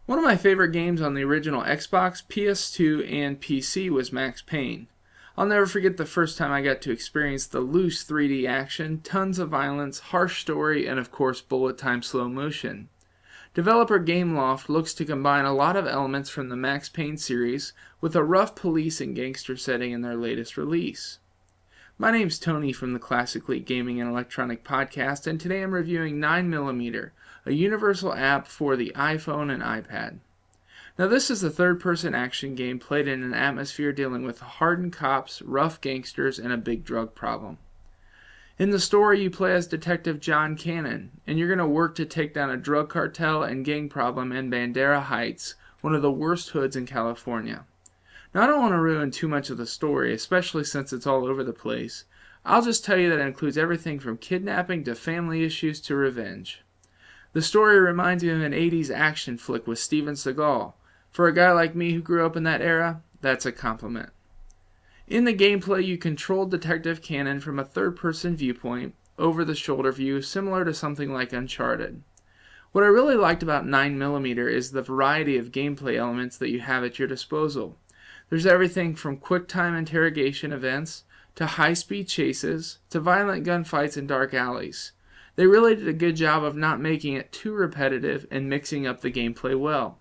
One of my favorite games on the original Xbox, PS2, and PC was Max Payne. I'll never forget the first time I got to experience the loose 3D action, tons of violence, harsh story, and of course bullet time slow motion. Developer Gameloft looks to combine a lot of elements from the Max Payne series with a rough police and gangster setting in their latest release. My name's Tony from the Classically Gaming and Electronic Podcast, and today I'm reviewing 9mm, a universal app for the iPhone and iPad. Now this is a third-person action game played in an atmosphere dealing with hardened cops, rough gangsters, and a big drug problem. In the story, you play as Detective John Cannon, and you're going to work to take down a drug cartel and gang problem in Bandera Heights, one of the worst hoods in California. Now, I don't want to ruin too much of the story, especially since it's all over the place. I'll just tell you that it includes everything from kidnapping to family issues to revenge. The story reminds me of an 80s action flick with Steven Seagal. For a guy like me who grew up in that era, that's a compliment. In the gameplay, you control Detective Cannon from a third-person viewpoint, over-the-shoulder view, similar to something like Uncharted. What I really liked about 9mm is the variety of gameplay elements that you have at your disposal. There's everything from quick-time interrogation events, to high-speed chases, to violent gunfights in dark alleys. They really did a good job of not making it too repetitive and mixing up the gameplay well.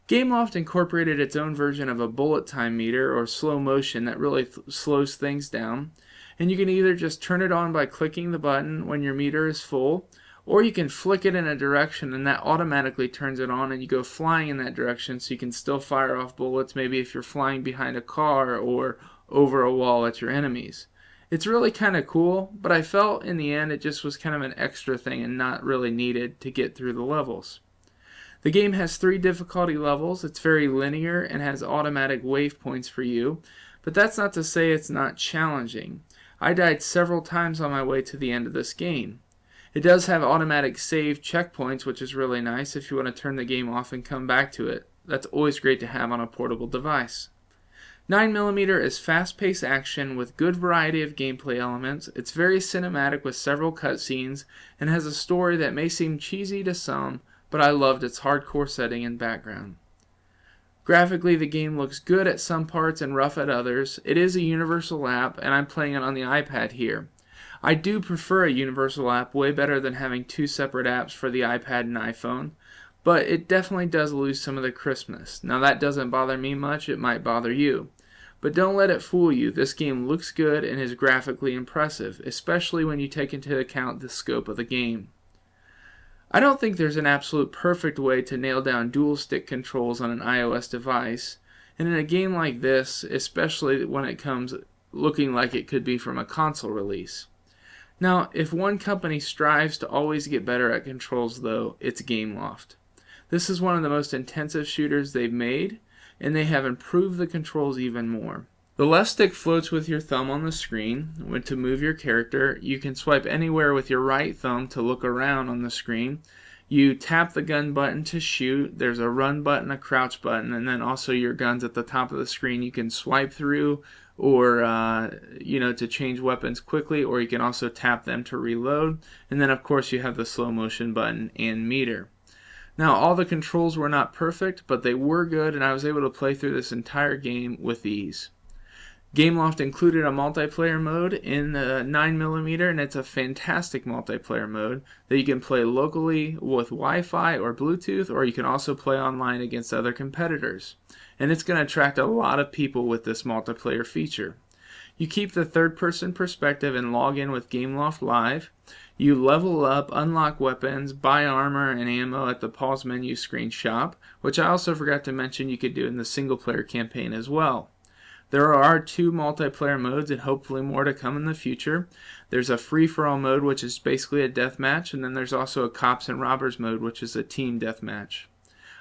Gameloft incorporated its own version of a bullet time meter or slow motion that really slows things down, and you can either just turn it on by clicking the button when your meter is full, or you can flick it in a direction and that automatically turns it on and you go flying in that direction so you can still fire off bullets, maybe if you're flying behind a car or over a wall at your enemies. It's really kind of cool, but I felt in the end it just was kind of an extra thing and not really needed to get through the levels. The game has 3 difficulty levels. It's very linear and has automatic waypoints for you, but that's not to say it's not challenging. I died several times on my way to the end of this game. It does have automatic save checkpoints, which is really nice if you want to turn the game off and come back to it. That's always great to have on a portable device. 9mm is fast-paced action with good variety of gameplay elements. It's very cinematic with several cutscenes and has a story that may seem cheesy to some, but I loved its hardcore setting and background. Graphically, the game looks good at some parts and rough at others. It is a universal app, and I'm playing it on the iPad here. I do prefer a universal app way better than having 2 separate apps for the iPad and iPhone, but it definitely does lose some of the crispness. Now that doesn't bother me much, it might bother you. But don't let it fool you, this game looks good and is graphically impressive, especially when you take into account the scope of the game. I don't think there's an absolute perfect way to nail down dual stick controls on an iOS device, and in a game like this, especially when it comes looking like it could be from a console release. Now, if one company strives to always get better at controls though, it's Gameloft. This is one of the most intensive shooters they've made, and they have improved the controls even more. The left stick floats with your thumb on the screen. When to move your character, you can swipe anywhere with your right thumb to look around on the screen. You tap the gun button to shoot. There's a run button, a crouch button, and then also your guns at the top of the screen you can swipe through or to change weapons quickly, or you can also tap them to reload. And then of course you have the slow motion button and meter. Now all the controls were not perfect, but they were good, and I was able to play through this entire game with ease. Gameloft included a multiplayer mode in the 9mm, and it's a fantastic multiplayer mode that you can play locally with Wi-Fi or Bluetooth, or you can also play online against other competitors. And it's going to attract a lot of people with this multiplayer feature. You keep the third-person perspective and log in with Gameloft Live. You level up, unlock weapons, buy armor and ammo at the pause menu screen shop, which I also forgot to mention you could do in the single-player campaign as well. There are 2 multiplayer modes and hopefully more to come in the future. There's a free-for-all mode, which is basically a deathmatch, and then there's also a cops and robbers mode, which is a team deathmatch.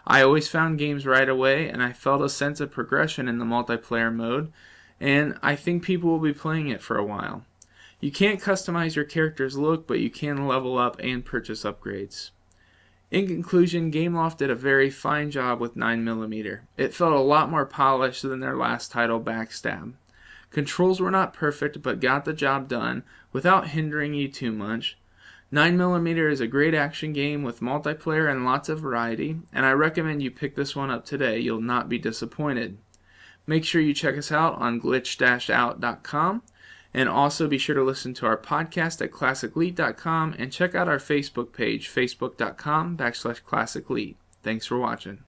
I always found games right away, and I felt a sense of progression in the multiplayer mode, and I think people will be playing it for a while. You can't customize your character's look, but you can level up and purchase upgrades. In conclusion, Gameloft did a very fine job with 9mm. It felt a lot more polished than their last title, Backstab. Controls were not perfect, but got the job done without hindering you too much. 9mm is a great action game with multiplayer and lots of variety, and I recommend you pick this one up today. You'll not be disappointed. Make sure you check us out on glitch-out.com, and also be sure to listen to our podcast at classicleet.com and check out our Facebook page, facebook.com/classicleet. Thanks for watching.